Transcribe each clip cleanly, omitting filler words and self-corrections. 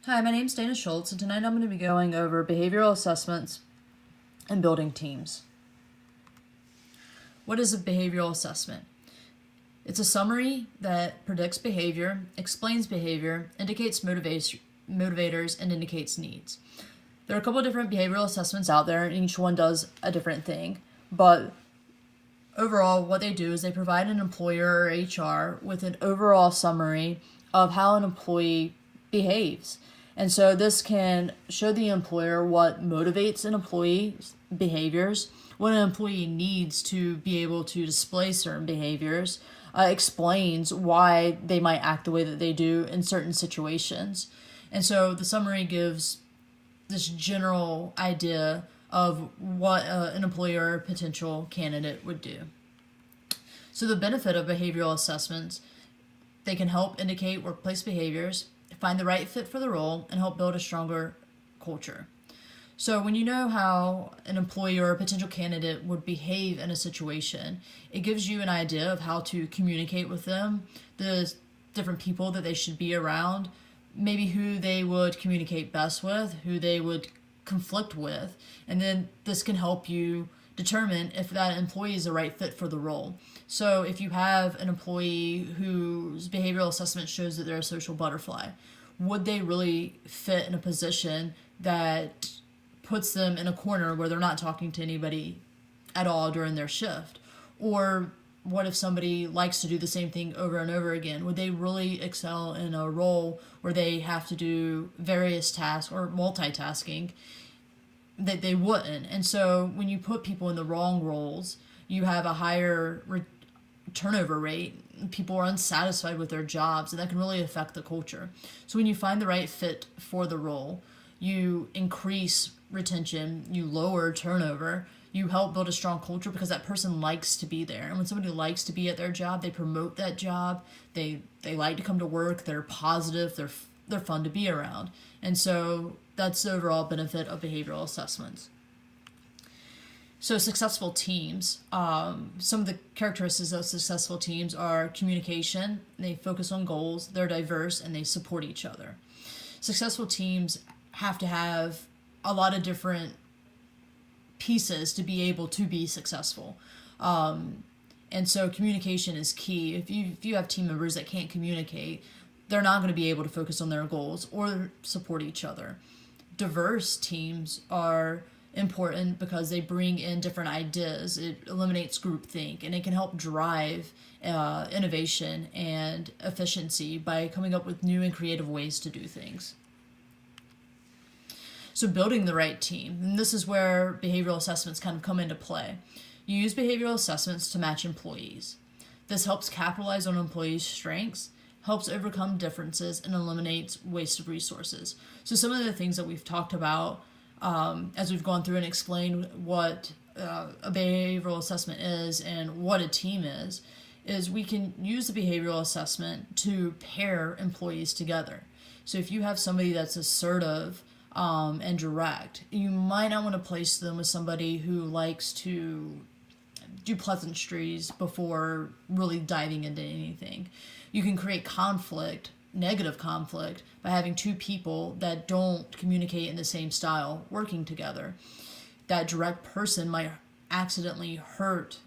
Hi, my name's Dana Schultz, and tonight I'm going to be going over behavioral assessments and building teams. What is a behavioral assessment? It's a summary that predicts behavior, explains behavior, indicates motivators, and indicates needs. There are a couple of different behavioral assessments out there, and each one does a different thing, but overall, what they do is they provide an employer or HR with an overall summary of how an employee behaves. And so this can show the employer what motivates an employee's behaviors, what an employee needs to be able to display certain behaviors, explains why they might act the way that they do in certain situations. And so the summary gives this general idea of what an employer or potential candidate would do. So the benefit of behavioral assessments, they can help indicate workplace behaviors, find the right fit for the role, and help build a stronger culture. So when you know how an employee or a potential candidate would behave in a situation, it gives you an idea of how to communicate with them, the different people that they should be around, maybe who they would communicate best with, who they would conflict with, and then this can help you determine if that employee is the right fit for the role. So if you have an employee whose behavioral assessment shows that they're a social butterfly, would they really fit in a position that puts them in a corner where they're not talking to anybody at all during their shift? Or what if somebody likes to do the same thing over and over again? Would they really excel in a role where they have to do various tasks or multitasking? That they wouldn't. And so when you put people in the wrong roles, you have a higher turnover rate. People are unsatisfied with their jobs, and that can really affect the culture. So when you find the right fit for the role, you increase retention, you lower turnover, you help build a strong culture because that person likes to be there. And when somebody likes to be at their job, they promote that job. They like to come to work. They're positive. They're fun to be around. And so that's the overall benefit of behavioral assessments. So successful teams, some of the characteristics of successful teams are communication, they focus on goals, they're diverse, and they support each other. Successful teams have to have a lot of different pieces to be able to be successful. And so communication is key. If you have team members that can't communicate, they're not going to be able to focus on their goals or support each other. Diverse teams are important because they bring in different ideas. It eliminates groupthink, and it can help drive innovation and efficiency by coming up with new and creative ways to do things. So building the right team, and this is where behavioral assessments kind of come into play. You use behavioral assessments to match employees. This helps capitalize on employees' strengths, helps overcome differences, and eliminates wasted resources. So some of the things that we've talked about as we've gone through and explained what a behavioral assessment is and what a team is we can use the behavioral assessment to pair employees together. So if you have somebody that's assertive and direct, you might not want to place them with somebody who likes to do pleasantries before really diving into anything. You can create conflict, negative conflict, by having two people that don't communicate in the same style working together. That direct person might accidentally hurt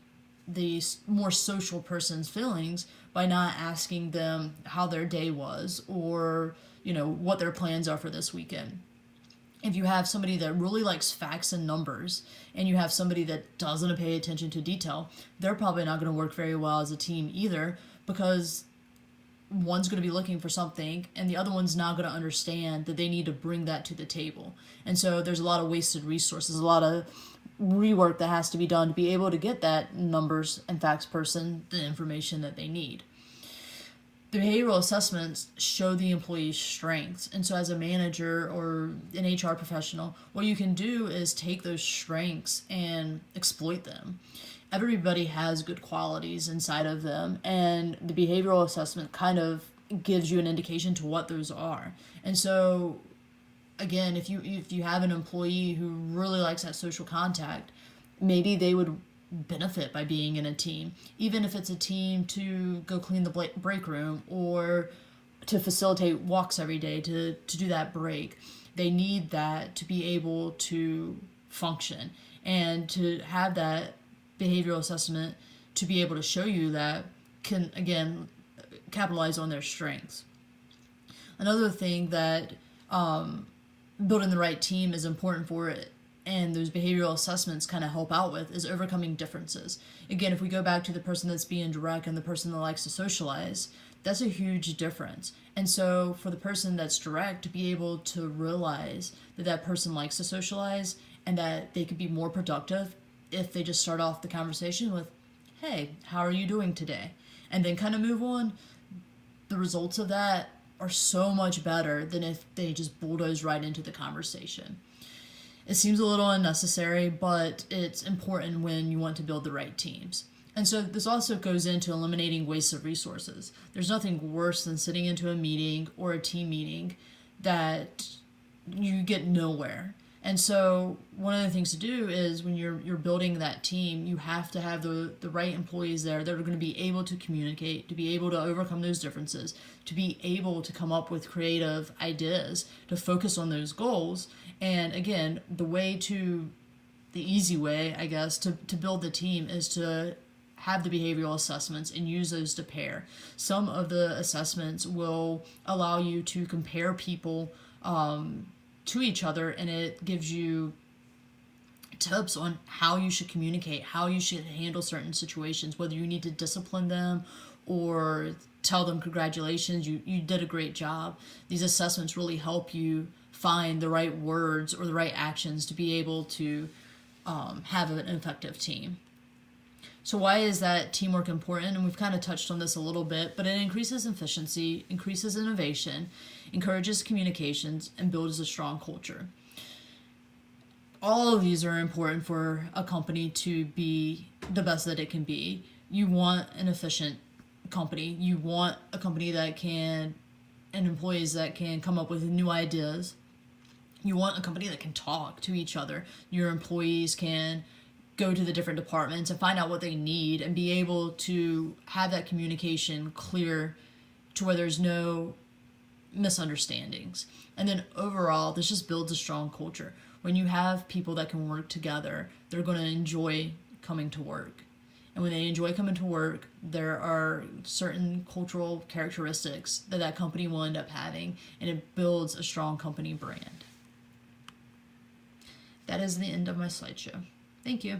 the more social person's feelings by not asking them how their day was or, what their plans are for this weekend. If you have somebody that really likes facts and numbers and you have somebody that doesn't pay attention to detail, they're probably not going to work very well as a team either, because one's going to be looking for something and the other one's not going to understand that they need to bring that to the table. And so there's a lot of wasted resources, a lot of rework that has to be done to be able to get that numbers and facts person the information that they need. The behavioral assessments show the employee's strengths. And so as a manager or an HR professional, what you can do is take those strengths and exploit them. Everybody has good qualities inside of them, and the behavioral assessment kind of gives you an indication to what those are. And so, again, if you have an employee who really likes that social contact, maybe they would benefit by being in a team, even if it's a team to go clean the break room or to facilitate walks every day, to do that break. They need that to be able to function, and to have that behavioral assessment to be able to show you that can, again, capitalize on their strengths. Another thing that building the right team is important for it, and those behavioral assessments kind of help out with, is overcoming differences. Again, if we go back to the person that's being direct and the person that likes to socialize, that's a huge difference. And so for the person that's direct to be able to realize that that person likes to socialize and that they could be more productive if they just start off the conversation with, hey, how are you doing today? And then kind of move on, the results of that are so much better than if they just bulldoze right into the conversation. It seems a little unnecessary, but it's important when you want to build the right teams. And so this also goes into eliminating waste of resources. There's nothing worse than sitting into a meeting or a team meeting that you get nowhere. And so one of the things to do is when you're building that team, you have to have the right employees there that are going to be able to communicate, to be able to overcome those differences, to be able to come up with creative ideas, to focus on those goals. And again, the easy way, I guess, to build the team is to have the behavioral assessments and use those to pair. Some of the assessments will allow you to compare people to each other, and it gives you tips on how you should communicate, how you should handle certain situations, whether you need to discipline them or tell them congratulations, you did a great job. These assessments really help you find the right words or the right actions to be able to have an effective team. So why is that teamwork important? And we've kind of touched on this a little bit, but it increases efficiency, increases innovation, encourages communications, and builds a strong culture. All of these are important for a company to be the best that it can be. You want an efficient company. You want a company that can, and employees that can come up with new ideas. You want a company that can talk to each other. Your employees can go to the different departments and find out what they need and be able to have that communication clear to where there's no misunderstandings. And then overall, this just builds a strong culture. When you have people that can work together, they're going to enjoy coming to work. And when they enjoy coming to work, there are certain cultural characteristics that company will end up having, and it builds a strong company brand. That is the end of my slideshow. Thank you.